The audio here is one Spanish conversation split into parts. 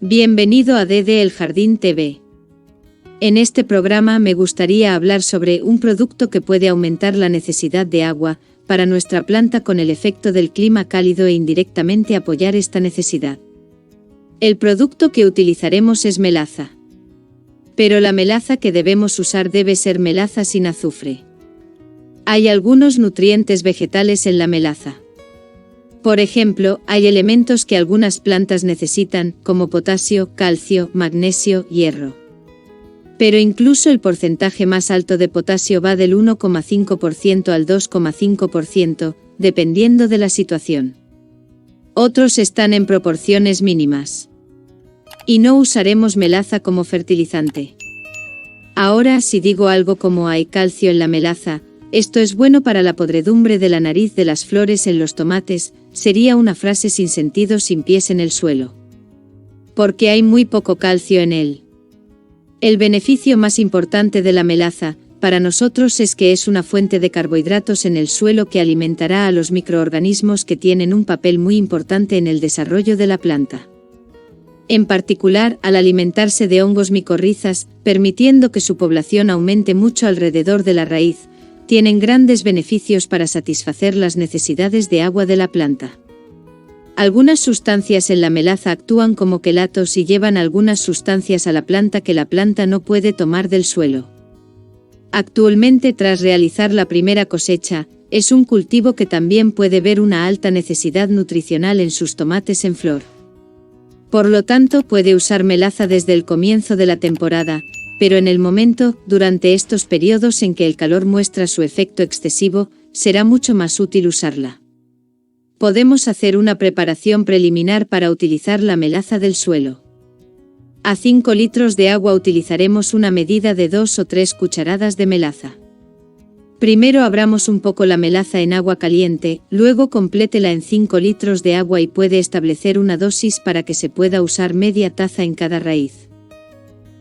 Bienvenido a DD El Jardín TV. En este programa me gustaría hablar sobre un producto que puede aumentar la necesidad de agua para nuestra planta con el efecto del clima cálido e indirectamente apoyar esta necesidad. El producto que utilizaremos es melaza. Pero la melaza que debemos usar debe ser melaza sin azufre. Hay algunos nutrientes vegetales en la melaza. Por ejemplo, hay elementos que algunas plantas necesitan, como potasio, calcio, magnesio, hierro. Pero incluso el porcentaje más alto de potasio va del 1,5% al 2,5%, dependiendo de la situación. Otros están en proporciones mínimas. Y no usaremos melaza como fertilizante. Ahora, si digo algo como hay calcio en la melaza, esto es bueno para la podredumbre de la nariz de las flores en los tomates, sería una frase sin sentido sin pies en el suelo. Porque hay muy poco calcio en él. El beneficio más importante de la melaza, para nosotros, es que es una fuente de carbohidratos en el suelo que alimentará a los microorganismos que tienen un papel muy importante en el desarrollo de la planta. En particular, al alimentarse de hongos micorrizas, permitiendo que su población aumente mucho alrededor de la raíz, tienen grandes beneficios para satisfacer las necesidades de agua de la planta. Algunas sustancias en la melaza actúan como quelatos y llevan algunas sustancias a la planta que la planta no puede tomar del suelo. Actualmente, tras realizar la primera cosecha, es un cultivo que también puede ver una alta necesidad nutricional en sus tomates en flor. Por lo tanto, puede usar melaza desde el comienzo de la temporada, pero en el momento, durante estos periodos en que el calor muestra su efecto excesivo, será mucho más útil usarla. Podemos hacer una preparación preliminar para utilizar la melaza del suelo. A 5 litros de agua utilizaremos una medida de 2 o 3 cucharadas de melaza. Primero abramos un poco la melaza en agua caliente, luego complétela en 5 litros de agua y puede establecer una dosis para que se pueda usar media taza en cada raíz.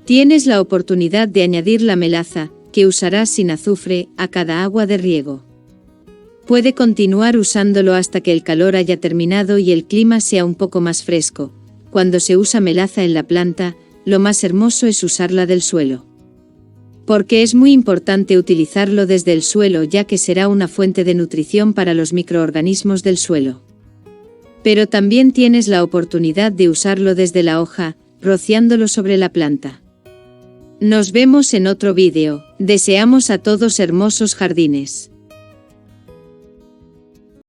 Tienes la oportunidad de añadir la melaza, que usarás sin azufre, a cada agua de riego. Puede continuar usándolo hasta que el calor haya terminado y el clima sea un poco más fresco. Cuando se usa melaza en la planta, lo más hermoso es usarla del suelo. Porque es muy importante utilizarlo desde el suelo, ya que será una fuente de nutrición para los microorganismos del suelo. Pero también tienes la oportunidad de usarlo desde la hoja, rociándolo sobre la planta. Nos vemos en otro vídeo. Deseamos a todos hermosos jardines.